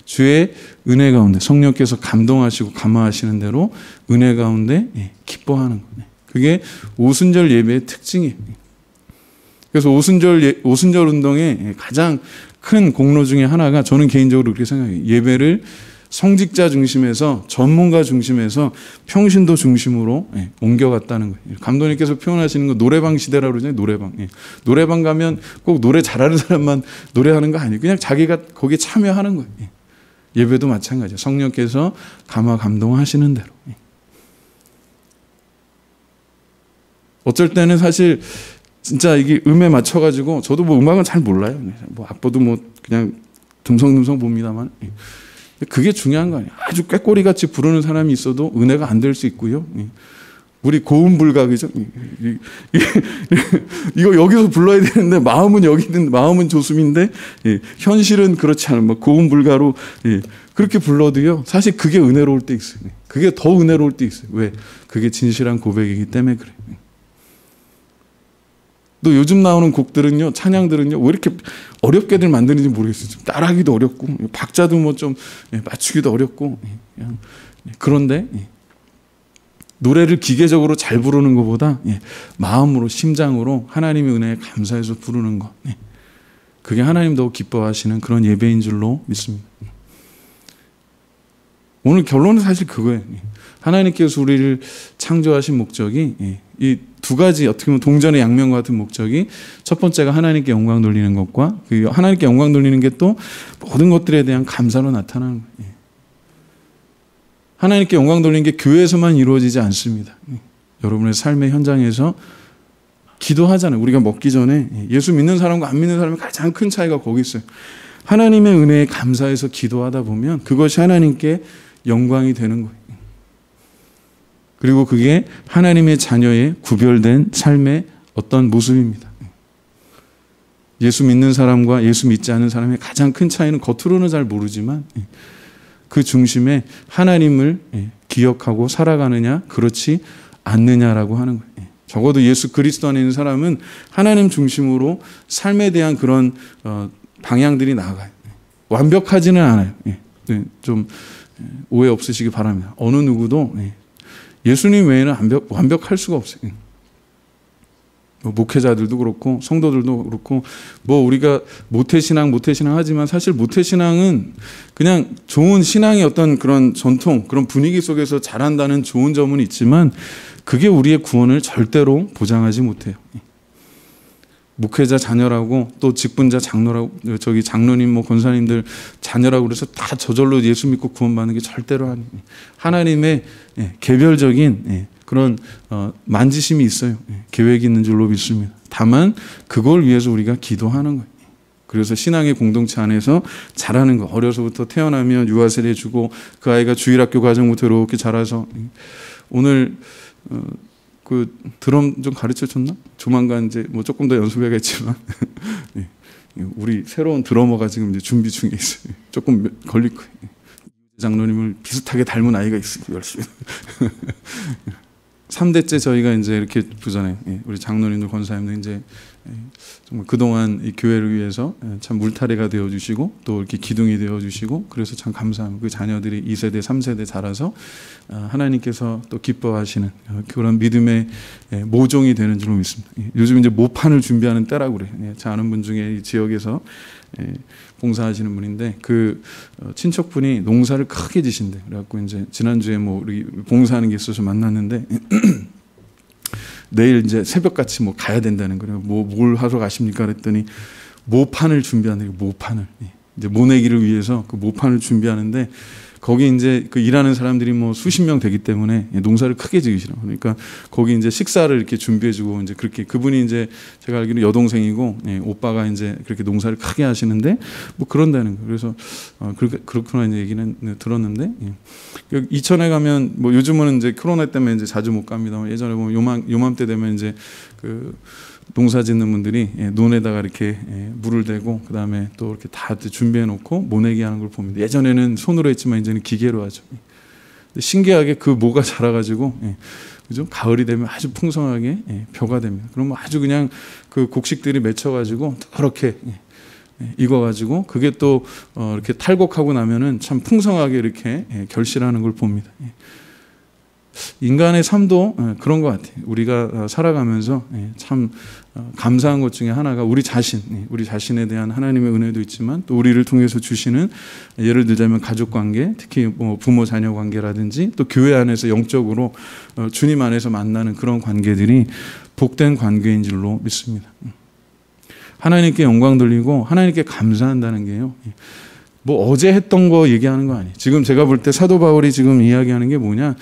주의 은혜 가운데 성령께서 감동하시고 감화하시는 대로 은혜 가운데 기뻐하는 거예요. 그게 오순절 예배의 특징이에요. 그래서 오순절 운동의 가장 큰 공로 중에 하나가 저는 개인적으로 그렇게 생각해요. 예배를 성직자 중심에서 전문가 중심에서 평신도 중심으로 옮겨갔다는 거예요. 감독님께서 표현하시는 거 노래방 시대라고 그러잖아요. 노래방. 노래방 가면 꼭 노래 잘하는 사람만 노래하는 거 아니에요. 그냥 자기가 거기에 참여하는 거예요. 예배도 마찬가지예요. 성령께서 감화 감동하시는 대로. 어쩔 때는 사실 진짜 이게 음에 맞춰가지고 저도 뭐 음악은 잘 몰라요. 뭐 악보도 뭐 그냥 듬성듬성 봅니다만. 그게 중요한 거 아니에요. 아주 꾀꼬리같이 부르는 사람이 있어도 은혜가 안 될 수 있고요. 우리 고음불각이죠. 이거 여기서 불러야 되는데 마음은 여기 있는데 마음은 조수미인데 현실은 그렇지 않은 뭐 고음불가로 그렇게 불러도요. 사실 그게 은혜로울 때 있어요. 그게 더 은혜로울 때 있어요. 왜? 그게 진실한 고백이기 때문에 그래요. 또 요즘 나오는 곡들은요, 찬양들은요, 왜 이렇게 어렵게들 만드는지 모르겠어요. 좀 따라하기도 어렵고, 박자도 뭐 좀 맞추기도 어렵고, 그냥 그런데 노래를 기계적으로 잘 부르는 것보다 마음으로, 심장으로 하나님의 은혜에 감사해서 부르는 것, 그게 하나님 더 기뻐하시는 그런 예배인 줄로 믿습니다. 오늘 결론은 사실 그거예요. 하나님께서 우리를 창조하신 목적이 이 두 가지, 어떻게 보면 동전의 양면과 같은 목적이, 첫 번째가 하나님께 영광 돌리는 것과, 그 하나님께 영광 돌리는 게 또 모든 것들에 대한 감사로 나타나는 거예요. 하나님께 영광 돌리는 게 교회에서만 이루어지지 않습니다. 여러분의 삶의 현장에서 기도하잖아요. 우리가 먹기 전에 예수 믿는 사람과 안 믿는 사람의 가장 큰 차이가 거기 있어요. 하나님의 은혜에 감사해서 기도하다 보면 그것이 하나님께 영광이 되는 거예요. 그리고 그게 하나님의 자녀의 구별된 삶의 어떤 모습입니다. 예수 믿는 사람과 예수 믿지 않는 사람의 가장 큰 차이는 겉으로는 잘 모르지만 그 중심에 하나님을 기억하고 살아가느냐, 그렇지 않느냐라고 하는 거예요. 적어도 예수 그리스도 안에 있는 사람은 하나님 중심으로 삶에 대한 그런 방향들이 나아가요. 완벽하지는 않아요. 좀 오해 없으시기 바랍니다. 어느 누구도 예수님 외에는 완벽할 수가 없어요. 뭐 목회자들도 그렇고 성도들도 그렇고, 뭐 우리가 모태신앙 하지만 사실 모태신앙은 그냥 좋은 신앙의 어떤 그런 전통, 그런 분위기 속에서 잘한다는 좋은 점은 있지만 그게 우리의 구원을 절대로 보장하지 못해요. 목회자 자녀라고, 또 직분자 장로라고, 저기 장로님 뭐 권사님들 자녀라고 그래서 다 저절로 예수 믿고 구원받는 게 절대로 아니에요. 하나님의 개별적인 그런 만지심이 있어요. 계획이 있는 줄로 믿습니다. 다만 그걸 위해서 우리가 기도하는 거예요. 그래서 신앙의 공동체 안에서 자라는 거, 어려서부터 태어나면 유아세례 주고 그 아이가 주일학교 과정부터 이렇게 자라서, 오늘 그 드럼 좀 가르쳐 줬나? 조만간 이제 뭐 조금 더 연습해야겠지만 우리 새로운 드러머가 지금 이제 준비 중에 있어요. 조금 걸릴 거예요. 장로님을 비슷하게 닮은 아이가 있어요. 열심히. 3대째 저희가 이제 이렇게 부잖아요. 우리 장로님들, 권사님들 이제 정말 그동안 이 교회를 위해서 참 물타래가 되어주시고 또 이렇게 기둥이 되어주시고, 그래서 참 감사합니다. 그 자녀들이 2세대, 3세대 자라서 하나님께서 또 기뻐하시는 그런 믿음의 모종이 되는 줄로 믿습니다. 요즘 이제 모판을 준비하는 때라고 그래요. 제 아는 분 중에 이 지역에서 봉사하시는 분인데, 그 친척분이 농사를 크게 지신대. 그래갖고 이제 지난주에 뭐 우리 봉사하는 게 있어서 만났는데 내일 이제 새벽같이 뭐 가야 된다는 거예요. 뭐 뭘 하러 가십니까? 그랬더니 모판을 준비하는 거예요. 모판을. 이제 모내기를 위해서 그 모판을 준비하는데, 거기 이제 그 일하는 사람들이 뭐 수십 명 되기 때문에 농사를 크게 지으시라고. 그러니까 거기 이제 식사를 이렇게 준비해주고, 이제 그렇게, 그분이 이제 제가 알기로 여동생이고 오빠가 이제 그렇게 농사를 크게 하시는데 뭐 그런다는 거예요. 그래서 그렇구나 이제 얘기는 들었는데, 이천에 가면 뭐 요즘은 이제 코로나 때문에 이제 자주 못 갑니다. 예전에 보면 요맘때 되면 이제 그 농사 짓는 분들이 논에다가 이렇게 물을 대고 그 다음에 또 이렇게 다 준비해 놓고 모내기 하는 걸 봅니다. 예전에는 손으로 했지만 이제는 기계로 하죠. 신기하게 그 모가 자라가지고 그죠? 가을이 되면 아주 풍성하게 벼가 됩니다. 그러면 아주 그냥 그 곡식들이 맺혀가지고 그렇게 익어가지고 그게 또 이렇게 탈곡하고 나면은 참 풍성하게 이렇게 결실하는 걸 봅니다. 인간의 삶도 그런 것 같아요. 우리가 살아가면서 참 감사한 것 중에 하나가 우리 자신에 대한 하나님의 은혜도 있지만, 또 우리를 통해서 주시는, 예를 들자면 가족관계, 특히 뭐 부모 자녀 관계라든지 또 교회 안에서 영적으로 주님 안에서 만나는 그런 관계들이 복된 관계인 줄로 믿습니다. 하나님께 영광 돌리고 하나님께 감사한다는 게요, 뭐 어제 했던 거 얘기하는 거 아니에요. 지금 제가 볼 때 사도 바울이 지금 이야기하는 게 뭐냐,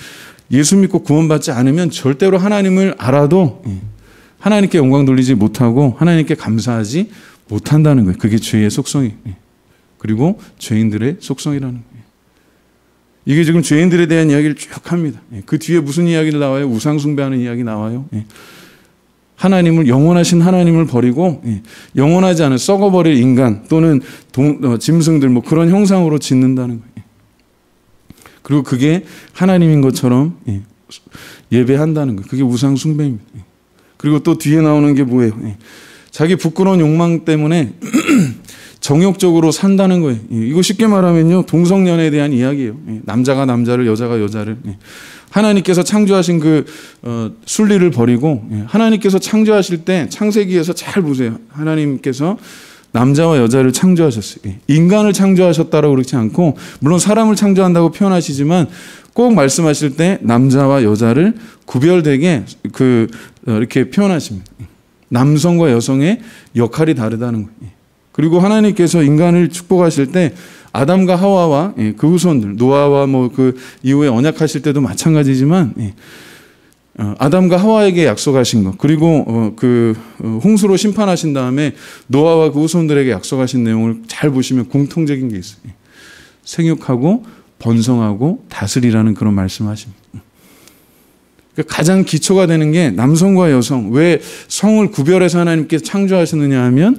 예수 믿고 구원받지 않으면 절대로 하나님을 알아도 하나님께 영광 돌리지 못하고 하나님께 감사하지 못한다는 거예요. 그게 죄의 속성이에요. 그리고 죄인들의 속성이라는 거예요. 이게 지금 죄인들에 대한 이야기를 쭉 합니다. 그 뒤에 무슨 이야기를 나와요? 우상 숭배하는 이야기 나와요. 하나님을, 영원하신 하나님을 버리고 영원하지 않은 썩어버릴 인간 또는 짐승들 뭐 그런 형상으로 짓는다는 거예요. 그리고 그게 하나님인 것처럼 예배한다는 거예요. 그게 우상 숭배입니다. 그리고 또 뒤에 나오는 게 뭐예요? 자기 부끄러운 욕망 때문에 정욕적으로 산다는 거예요. 이거 쉽게 말하면요, 동성연애에 대한 이야기예요. 남자가 남자를, 여자가 여자를. 하나님께서 창조하신 그 순리를 버리고, 하나님께서 창조하실 때 창세기에서 잘 보세요. 하나님께서 남자와 여자를 창조하셨어요. 인간을 창조하셨다라고 그렇지 않고, 물론 사람을 창조한다고 표현하시지만 꼭 말씀하실 때 남자와 여자를 구별되게 이렇게 표현하십니다. 남성과 여성의 역할이 다르다는 거예요. 그리고 하나님께서 인간을 축복하실 때 아담과 하와와 그 후손들, 노아와 뭐 그 이후에 언약하실 때도 마찬가지지만 아담과 하와에게 약속하신 것, 그리고 홍수로 심판하신 다음에 노아와 그 후손들에게 약속하신 내용을 잘 보시면 공통적인 게 있어요. 생육하고 번성하고 다스리라는 그런 말씀하십니다. 그러니까 가장 기초가 되는 게 남성과 여성, 왜 성을 구별해서 하나님께서 창조하셨느냐 하면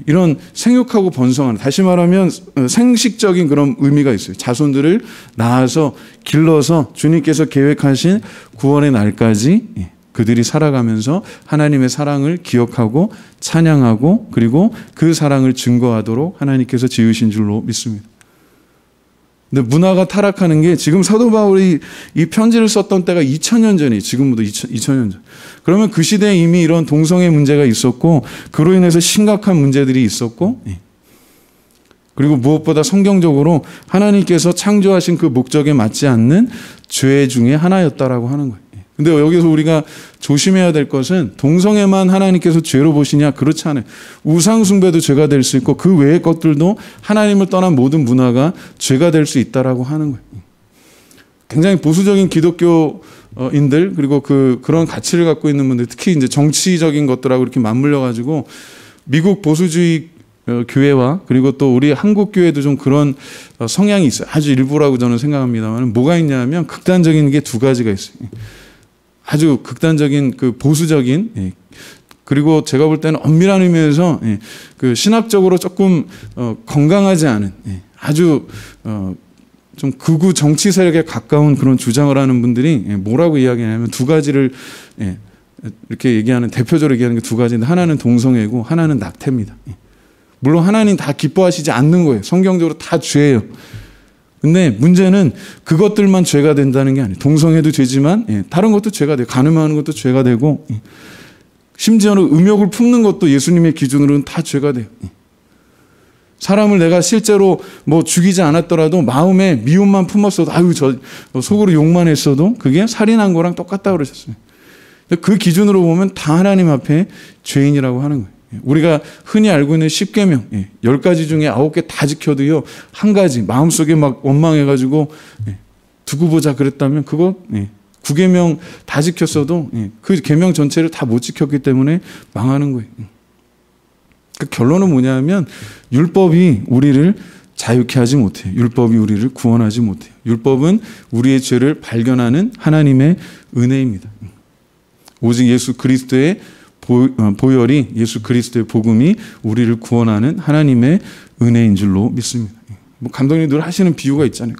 이런 생육하고 번성하는, 다시 말하면 생식적인 그런 의미가 있어요. 자손들을 낳아서 길러서 주님께서 계획하신 구원의 날까지 그들이 살아가면서 하나님의 사랑을 기억하고 찬양하고 그리고 그 사랑을 증거하도록 하나님께서 지으신 줄로 믿습니다. 근데 문화가 타락하는 게, 지금 사도 바울이 이 편지를 썼던 때가 2000년 전이에요. 지금부터 2000년 전. 그러면 그 시대에 이미 이런 동성애 문제가 있었고, 그로 인해서 심각한 문제들이 있었고, 그리고 무엇보다 성경적으로 하나님께서 창조하신 그 목적에 맞지 않는 죄 중에 하나였다라고 하는 거예요. 근데 여기서 우리가 조심해야 될 것은, 동성애만 하나님께서 죄로 보시냐? 그렇지 않아요. 우상숭배도 죄가 될 수 있고 그 외의 것들도 하나님을 떠난 모든 문화가 죄가 될 수 있다라고 하는 거예요. 굉장히 보수적인 기독교인들, 그리고 그런 가치를 갖고 있는 분들, 특히 이제 정치적인 것들하고 이렇게 맞물려 가지고 미국 보수주의 교회와 그리고 또 우리 한국 교회도 좀 그런 성향이 있어요. 아주 일부라고 저는 생각합니다만, 뭐가 있냐면 극단적인 게 두 가지가 있어요. 아주 극단적인 그 보수적인, 그리고 제가 볼 때는 엄밀한 의미에서 그 신학적으로 조금 건강하지 않은, 아주 좀 극우 정치 세력에 가까운 그런 주장을 하는 분들이 뭐라고 이야기하냐면, 두 가지를 이렇게 얘기하는, 대표적으로 얘기하는 게 두 가지인데, 하나는 동성애고 하나는 낙태입니다. 물론 하나님 다 기뻐하시지 않는 거예요. 성경적으로 다 죄예요. 근데 문제는 그것들만 죄가 된다는 게 아니에요. 동성애도 죄지만 다른 것도 죄가 돼요. 간음하는 것도 죄가 되고, 심지어는 음욕을 품는 것도 예수님의 기준으로는 다 죄가 돼요. 사람을 내가 실제로 뭐 죽이지 않았더라도 마음에 미움만 품었어도, 아유 저 속으로 욕만 했어도 그게 살인한 거랑 똑같다고 그러셨어요. 그 기준으로 보면 다 하나님 앞에 죄인이라고 하는 거예요. 우리가 흔히 알고 있는 10계명, 10가지 중에 9개 다 지켜도요, 한 가지 마음속에 막 원망해가지고 두고 보자 그랬다면, 그거 9계명 다 지켰어도 그 계명 전체를 다 못 지켰기 때문에 망하는 거예요. 그 결론은 뭐냐면, 율법이 우리를 자유케 하지 못해요. 율법이 우리를 구원하지 못해요. 율법은 우리의 죄를 발견하는 하나님의 은혜입니다. 오직 예수 그리스도의 보혈이, 예수 그리스도의 복음이 우리를 구원하는 하나님의 은혜인 줄로 믿습니다. 뭐 감독님 늘 하시는 비유가 있잖아요.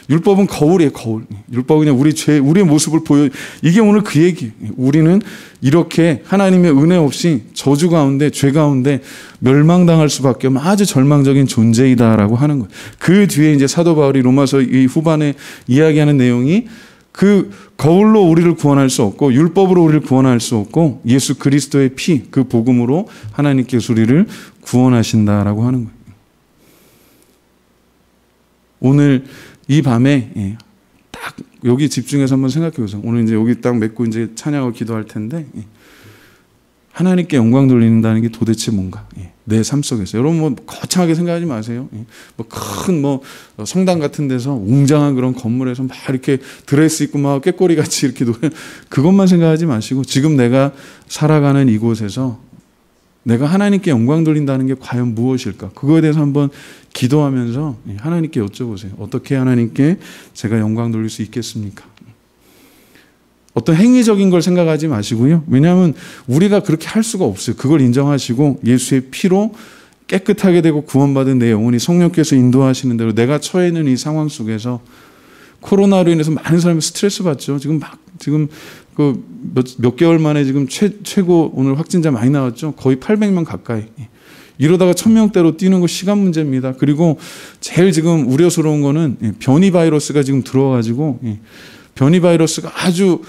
율법은 거울이에요, 거울. 율법은 그냥 우리의 모습을 보여. 이게 오늘 그 얘기예요. 우리는 이렇게 하나님의 은혜 없이 저주 가운데, 죄 가운데 멸망당할 수밖에 없는 아주 절망적인 존재이다라고 하는 거예요. 그 뒤에 이제 사도 바울이 로마서 이 후반에 이야기하는 내용이, 그 거울로 우리를 구원할 수 없고 율법으로 우리를 구원할 수 없고 예수 그리스도의 피, 그 복음으로 하나님께서 우리를 구원하신다라고 하는 거예요. 오늘 이 밤에 딱 여기 집중해서 한번 생각해 보세요. 오늘 이제 여기 딱 맺고 이제 찬양하고 기도할 텐데, 하나님께 영광 돌린다는 게 도대체 뭔가? 내 삶 속에서. 여러분 뭐 거창하게 생각하지 마세요. 뭐 큰 성당 같은 데서 웅장한 그런 건물에서 막 이렇게 드레스 입고 막 꾀꼬리 같이 이렇게 노래, 그것만 생각하지 마시고, 지금 내가 살아가는 이곳에서 내가 하나님께 영광 돌린다는 게 과연 무엇일까? 그거에 대해서 한번 기도하면서 하나님께 여쭤보세요. 어떻게 하나님께 제가 영광 돌릴 수 있겠습니까? 어떤 행위적인 걸 생각하지 마시고요. 왜냐하면 우리가 그렇게 할 수가 없어요. 그걸 인정하시고 예수의 피로 깨끗하게 되고 구원받은 내 영혼이 성령께서 인도하시는 대로, 내가 처해 있는 이 상황 속에서 코로나로 인해서 많은 사람이 스트레스 받죠. 지금 지금 그 몇 개월 만에 지금 최고 오늘 확진자 많이 나왔죠. 거의 800명 가까이. 이러다가 1000명대로 뛰는 거 시간 문제입니다. 그리고 제일 지금 우려스러운 거는 변이 바이러스가 지금 들어와가지고 변이 바이러스가 아주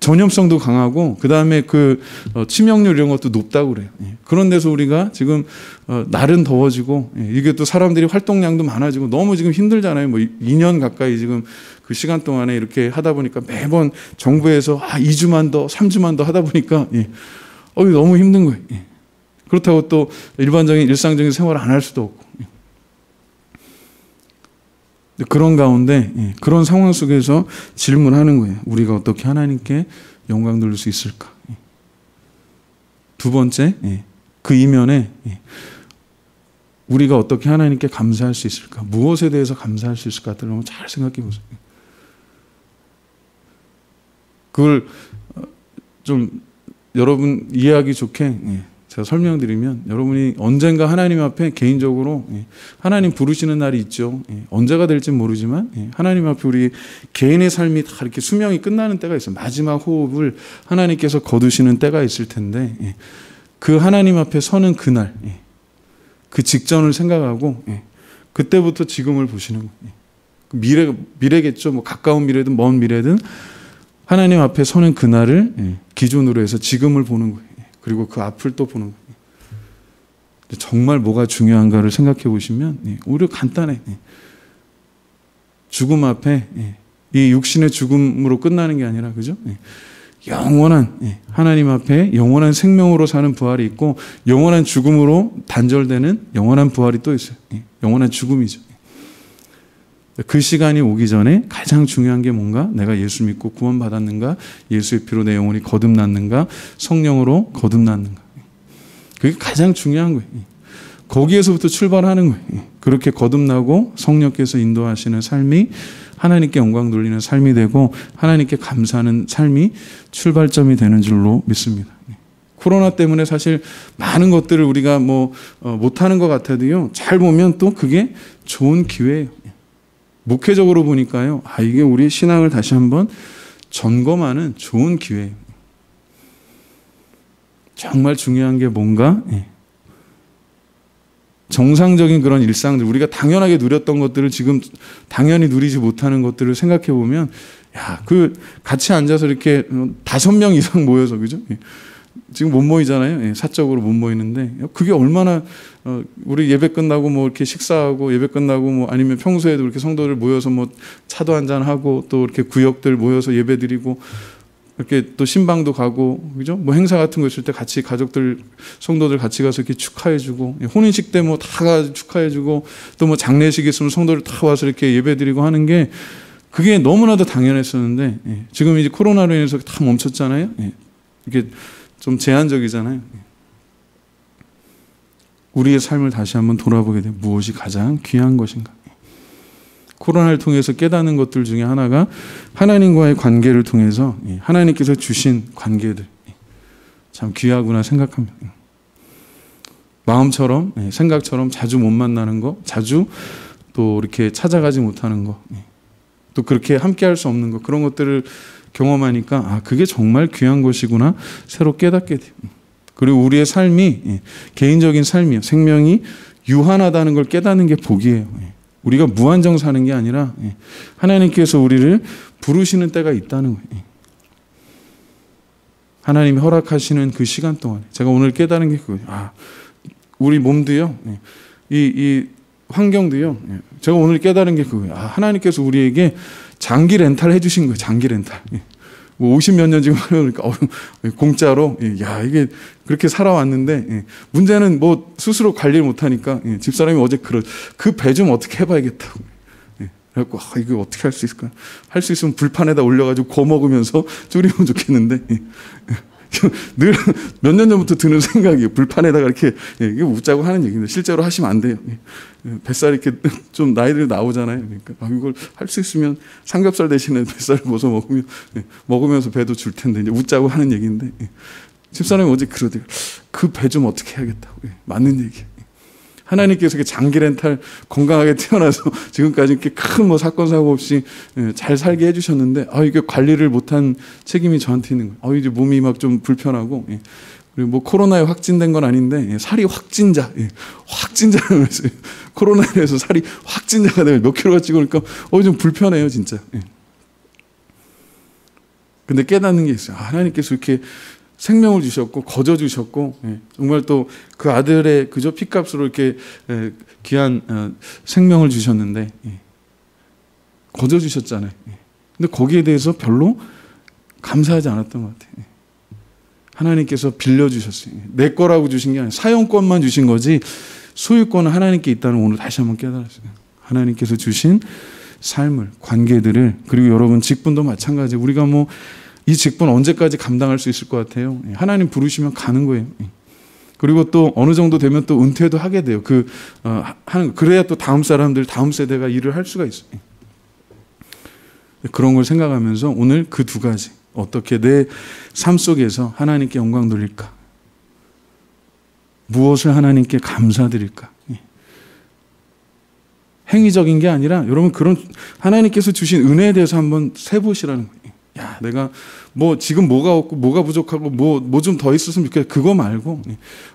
전염성도 강하고 그 다음에 그 치명률 이런 것도 높다고 그래요. 그런 데서 우리가 지금 날은 더워지고 이게 또 사람들이 활동량도 많아지고 너무 지금 힘들잖아요. 뭐 2년 가까이 지금 그 시간 동안에 이렇게 하다 보니까 매번 정부에서 2주만 더 3주만 더 하다 보니까 너무 힘든 거예요. 그렇다고 또 일반적인 일상적인 생활을 안 할 수도 없고 그런 가운데 그런 상황 속에서 질문하는 거예요. 우리가 어떻게 하나님께 영광 돌릴 수 있을까? 두 번째, 그 이면에 우리가 어떻게 하나님께 감사할 수 있을까? 무엇에 대해서 감사할 수 있을까? 한번 잘 생각해 보세요. 그걸 좀 여러분 이해하기 좋게 제가 설명드리면 여러분이 언젠가 하나님 앞에 개인적으로 하나님 부르시는 날이 있죠. 언제가 될지 모르지만 하나님 앞에 우리 개인의 삶이 다 이렇게 수명이 끝나는 때가 있어요. 마지막 호흡을 하나님께서 거두시는 때가 있을 텐데 그 하나님 앞에 서는 그날 그 직전을 생각하고 그때부터 지금을 보시는 거예요. 미래겠죠. 뭐 가까운 미래든 먼 미래든 하나님 앞에 서는 그날을 기준으로 해서 지금을 보는 거예요. 그리고 그 앞을 또 보는 거예요. 정말 뭐가 중요한가를 생각해 보시면 오히려 간단해. 죽음 앞에 이 육신의 죽음으로 끝나는 게 아니라 그죠? 영원한 하나님 앞에 영원한 생명으로 사는 부활이 있고 영원한 죽음으로 단절되는 영원한 부활이 또 있어요. 영원한 죽음이죠. 그 시간이 오기 전에 가장 중요한 게 뭔가? 내가 예수 믿고 구원받았는가? 예수의 피로 내 영혼이 거듭났는가? 성령으로 거듭났는가? 그게 가장 중요한 거예요. 거기에서부터 출발하는 거예요. 그렇게 거듭나고 성령께서 인도하시는 삶이 하나님께 영광 돌리는 삶이 되고 하나님께 감사하는 삶이 출발점이 되는 줄로 믿습니다. 코로나 때문에 사실 많은 것들을 우리가 못하는 것 같아도요. 잘 보면 또 그게 좋은 기회예요. 목회적으로 보니까요. 이게 우리 신앙을 다시 한번 점검하는 좋은 기회예요. 정말 중요한 게 뭔가? 정상적인 그런 일상들, 우리가 당연하게 누렸던 것들을 지금 당연히 누리지 못하는 것들을 생각해 보면, 같이 앉아서 이렇게 5명 이상 모여서, 그죠? 지금 못 모이잖아요. 사적으로 못 모이는데, 그게 얼마나, 우리 예배 끝나고 이렇게 식사하고 예배 끝나고 아니면 평소에도 이렇게 성도들 모여서 차도 한잔 하고 또 이렇게 구역들 모여서 예배 드리고 이렇게 또 신방도 가고, 그죠? 행사 같은 거 있을 때 같이 가족들, 성도들 같이 가서 이렇게 축하해주고, 혼인식 때 다 가서 축하해주고, 또 장례식 있으면 성도들 다 와서 이렇게 예배 드리고 하는 게 그게 너무나도 당연했었는데, 지금 이제 코로나로 인해서 다 멈췄잖아요. 이게 좀 제한적이잖아요. 우리의 삶을 다시 한번 돌아보게 되면 무엇이 가장 귀한 것인가? 코로나를 통해서 깨닫는 것들 중에 하나가 하나님과의 관계를 통해서 하나님께서 주신 관계들 참 귀하구나 생각합니다. 마음처럼 생각처럼 자주 못 만나는 거, 자주 또 이렇게 찾아가지 못하는 거, 또 그렇게 함께할 수 없는 거, 그런 것들을 경험하니까 그게 정말 귀한 것이구나 새로 깨닫게 돼요. 그리고 우리의 삶이 개인적인 삶이에요. 생명이 유한하다는 걸 깨닫는 게 복이에요. 우리가 무한정 사는 게 아니라 하나님께서 우리를 부르시는 때가 있다는 거예요. 하나님이 허락하시는 그 시간 동안에 제가 오늘 깨달은 게 그거예요. 우리 몸도요, 이 환경도요, 제가 오늘 깨달은 게 그거예요. 하나님께서 우리에게 장기 렌탈 해주신 거예요. 장기 렌탈. 50몇 년 지금 하려니까 공짜로 이게 그렇게 살아왔는데 문제는 스스로 관리를 못하니까 집사람이 어제 그 배 좀 어떻게 해봐야겠다고 그래갖고 이거 어떻게 할 수 있을까? 할 수 있으면 불판에다 올려가지고 구워 먹으면서 줄이면 좋겠는데 늘 몇 년 전부터 드는 생각이에요. 불판에다가 이렇게 이게 웃자고 하는 얘기인데 실제로 하시면 안 돼요. 뱃살 이렇게 좀 나이들이 나오잖아요. 그러니까 이걸 할 수 있으면 삼겹살 대신에 뱃살을 벗어 먹으면서 배도 줄 텐데 이제 웃자고 하는 얘기인데 집사람이 어제 그러대요. 그 배 좀 어떻게 해야겠다고. 맞는 얘기예요. 하나님께서 이렇게 장기 렌탈 건강하게 태어나서 지금까지 이렇게 큰 뭐 사건 사고 없이 잘 살게 해주셨는데 이게 관리를 못한 책임이 저한테 있는 거예요. 이제 몸이 막 좀 불편하고 그리고 뭐 코로나에 확진된 건 아닌데 살이 확진자, 확진자라면서 코로나에 대해서 살이 확진자가 되면 몇 킬로가 찍으니까 좀 불편해요 진짜. 근데 깨닫는 게 있어요. 하나님께서 이렇게 생명을 주셨고 거저 주셨고 정말 또 그 아들의 그저 피값으로 이렇게 귀한 생명을 주셨는데 거저 주셨잖아요. 근데 거기에 대해서 별로 감사하지 않았던 것 같아요. 하나님께서 빌려주셨어요. 내 거라고 주신 게 아니라 사용권만 주신 거지 소유권은 하나님께 있다는 오늘 다시 한번 깨달았어요. 하나님께서 주신 삶을, 관계들을, 그리고 여러분 직분도 마찬가지예요. 우리가 뭐 이 직분 언제까지 감당할 수 있을 것 같아요? 하나님 부르시면 가는 거예요. 그리고 또 어느 정도 되면 또 은퇴도 하게 돼요. 그래야 또 다음 사람들, 다음 세대가 일을 할 수가 있어요. 그런 걸 생각하면서 오늘 그 두 가지, 어떻게 내 삶 속에서 하나님께 영광 돌릴까? 무엇을 하나님께 감사드릴까? 행위적인 게 아니라 여러분 그런 하나님께서 주신 은혜에 대해서 한번 세보시라는 거예요. 내가 뭐 지금 뭐가 없고 뭐가 부족하고 뭐 좀 더 있었으면 좋겠다. 그거 말고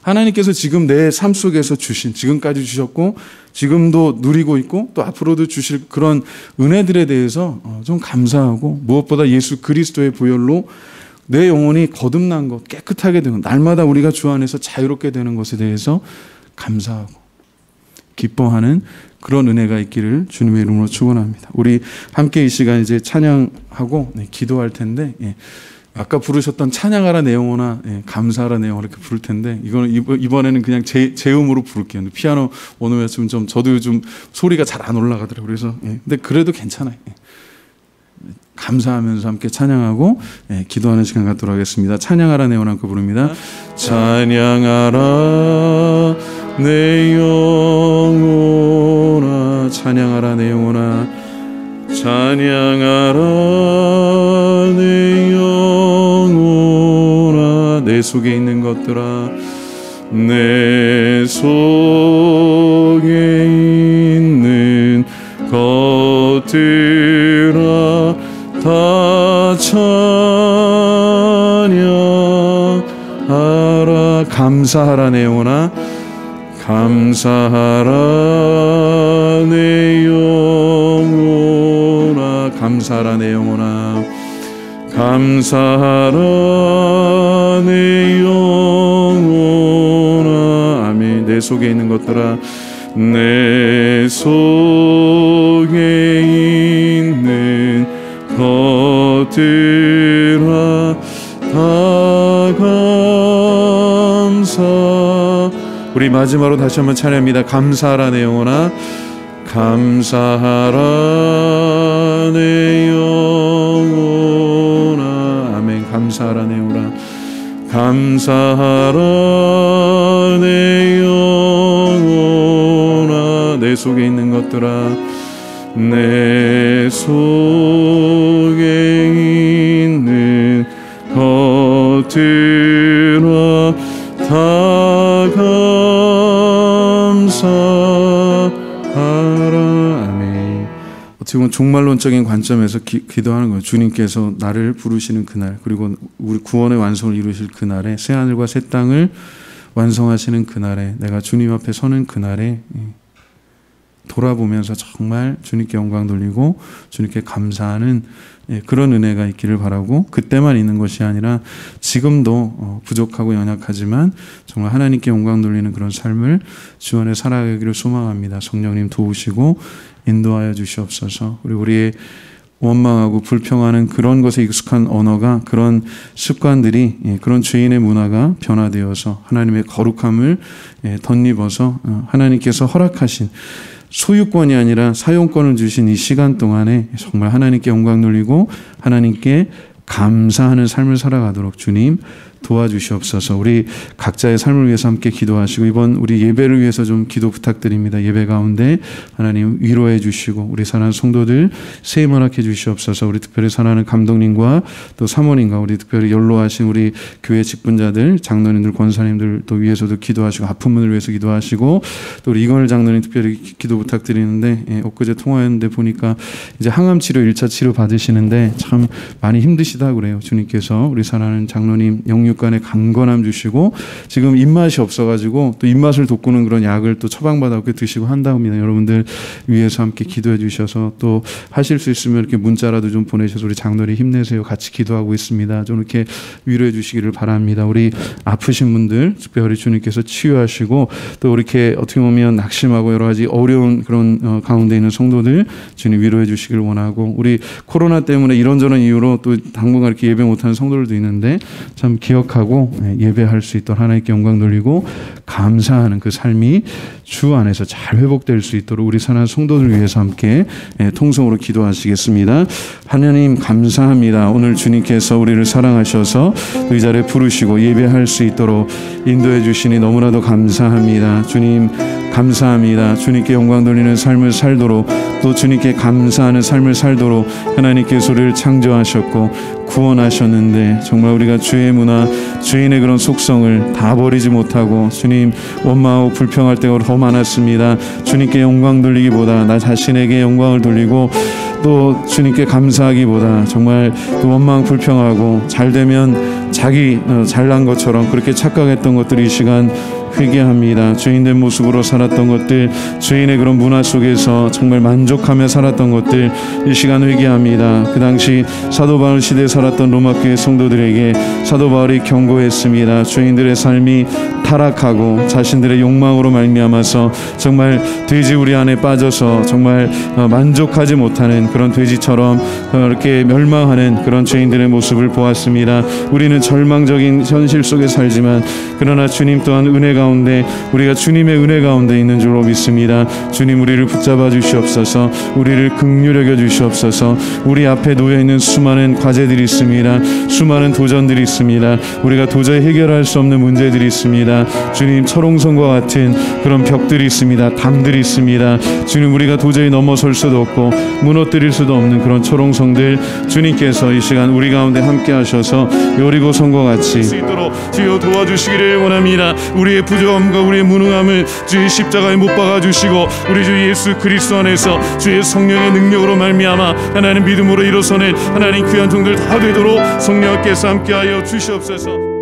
하나님께서 지금 내 삶 속에서 주신, 지금까지 주셨고 지금도 누리고 있고 또 앞으로도 주실 그런 은혜들에 대해서 좀 감사하고, 무엇보다 예수 그리스도의 보혈로 내 영혼이 거듭난 것, 깨끗하게 되는 것, 날마다 우리가 주 안에서 자유롭게 되는 것에 대해서 감사하고 기뻐하는 그런 은혜가 있기를 주님의 이름으로 축원합니다. 우리 함께 이 시간 이제 찬양하고 기도할 텐데, 아까 부르셨던 찬양하라 내 영혼아, 감사하라 내 영혼아 이렇게 부를 텐데, 이번에는 그냥 제 음으로 부를게요. 피아노 오늘 말씀 좀 저도 요즘 소리가 잘 안 올라가더라고요. 그래서 근데 그래도 괜찮아요. 감사하면서 함께 찬양하고 기도하는 시간 갖도록 하겠습니다. 찬양하라 내 영혼아 부릅니다. 찬양하라 내 영혼아, 찬양하라 내 영혼아, 찬양하라 내 영혼아, 내 속에 있는 것들아, 내 속에 있는 것들아 다 찬양하라. 감사하라 내 영혼아, 감사하라 내 영혼아, 감사하라 내 영혼아, 감사하라 내 영혼아. 아멘. 내 속에 있는 것들아, 내 속에 있는 것들아 다 감사. 우리 마지막으로 다시 한번 찬양합니다. 감사하라 내 영혼아, 감사하라 내 영혼아. 아멘. 감사하라 내 영혼아, 감사하라 내 영혼아. 내 속에 있는 것들아, 내 속에 있는 것들아 다 감사하라. 아멘. 어떻게 보면 종말론적인 관점에서 기도하는 거예요. 주님께서 나를 부르시는 그날, 그리고 우리 구원의 완성을 이루실 그날에, 새하늘과 새 땅을 완성하시는 그날에, 내가 주님 앞에 서는 그날에 돌아보면서 정말 주님께 영광 돌리고 주님께 감사하는 그런 은혜가 있기를 바라고, 그때만 있는 것이 아니라 지금도 부족하고 연약하지만 정말 하나님께 영광 돌리는 그런 삶을 주 안에 살아가기를 소망합니다. 성령님 도우시고 인도하여 주시옵소서. 우리의 원망하고 불평하는 그런 것에 익숙한 언어가, 그런 습관들이, 그런 죄인의 문화가 변화되어서 하나님의 거룩함을 덧입어서 하나님께서 허락하신 소유권이 아니라 사용권을 주신 이 시간 동안에 정말 하나님께 영광 돌리고 하나님께 감사하는 삶을 살아가도록 주님 도와주시옵소서. 우리 각자의 삶을 위해서 함께 기도하시고 이번 우리 예배를 위해서 좀 기도 부탁드립니다. 예배 가운데 하나님 위로해 주시고 우리 사랑하는 성도들 세임 허락해 주시옵소서. 우리 특별히 사랑하는 감독님과 또 사모님과 우리 특별히 연로하신 우리 교회 직분자들, 장로님들, 권사님들 또 위해서도 기도하시고 아픈 분을 위해서 기도하시고 또 우리 이건일 장로님 특별히 기도 부탁드리는데 엊그제 통화했는데 보니까 이제 항암 치료 1차 치료 받으시는데 참 많이 힘드시다 그래요. 주님께서 우리 사랑하는 장로님 영육간에 강건함 주시고 지금 입맛이 없어가지고 또 입맛을 돋구는 그런 약을 또 처방받아서 드시고 한다옵니다. 여러분들 위해서 함께 기도해 주셔서 또 하실 수 있으면 이렇게 문자라도 좀 보내셔서 우리 장로님 힘내세요. 같이 기도하고 있습니다. 좀 이렇게 위로해 주시기를 바랍니다. 우리 아프신 분들 특별히 주님께서 치유하시고 또 이렇게 어떻게 보면 낙심하고 여러 가지 어려운 그런 가운데 있는 성도들 주님 위로해 주시길 원하고 우리 코로나 때문에 이런저런 이유로 또 당분간 이렇게 예배 못하는 성도들도 있는데 참 기억하고 예배할 수 있도록 하나님께 영광 돌리고 감사하는 그 삶이 주 안에서 잘 회복될 수 있도록 우리 사랑하는 성도들 위해서 함께 통성으로 기도하시겠습니다. 하나님 감사합니다. 오늘 주님께서 우리를 사랑하셔서 이 자리에 부르시고 예배할 수 있도록 인도해 주시니 너무나도 감사합니다. 주님 감사합니다. 주님께 영광 돌리는 삶을 살도록 또 주님께 감사하는 삶을 살도록 하나님께서 우리를 창조하셨고 구원하셨는데 정말 우리가 주의 문화, 주인의 그런 속성을 다 버리지 못하고 주님 원망하고 불평할 때가 더 많았습니다. 주님께 영광 돌리기보다 나 자신에게 영광을 돌리고 또 주님께 감사하기보다 정말 또 원망 불평하고 잘되면 자기 잘난 것처럼 그렇게 착각했던 것들이 이 시간 회개합니다. 주인된 모습으로 살았던 것들, 주인의 그런 문화 속에서 정말 만족하며 살았던 것들 이 시간 회개합니다. 그 당시 사도 바울 시대에 살았던 로마 교회 성도들에게 사도 바울이 경고했습니다. 주인들의 삶이 타락하고 자신들의 욕망으로 말미암아서 정말 돼지우리 안에 빠져서 정말 만족하지 못하는 그런 돼지처럼 이렇게 멸망하는 그런 죄인들의 모습을 보았습니다. 우리는 절망적인 현실 속에 살지만 그러나 주님 또한 은혜 가운데 우리가 주님의 은혜 가운데 있는 줄로 믿습니다. 주님 우리를 붙잡아 주시옵소서. 우리를 긍휼히 여겨 주시옵소서. 우리 앞에 놓여 있는 수많은 과제들이 있습니다. 수많은 도전들이 있습니다. 우리가 도저히 해결할 수 없는 문제들이 있습니다. 주님 철옹성과 같은 그런 벽들이 있습니다. 담들이 있습니다. 주님 우리가 도저히 넘어설 수도 없고 무너뜨릴 수도 없는 그런 철옹성들 주님께서 이 시간 우리 가운데 함께 하셔서 여리고성과 같이 수 있도록 주여 도와주시기를 원합니다. 우리의 부족함과 우리의 무능함을 주의 십자가에 못 박아주시고 우리 주 예수 그리스도 안에서 주의 성령의 능력으로 말미암아 하나님 믿음으로 일어서는 하나님 귀한 종들 다 되도록 성령께서 함께하여 주시옵소서.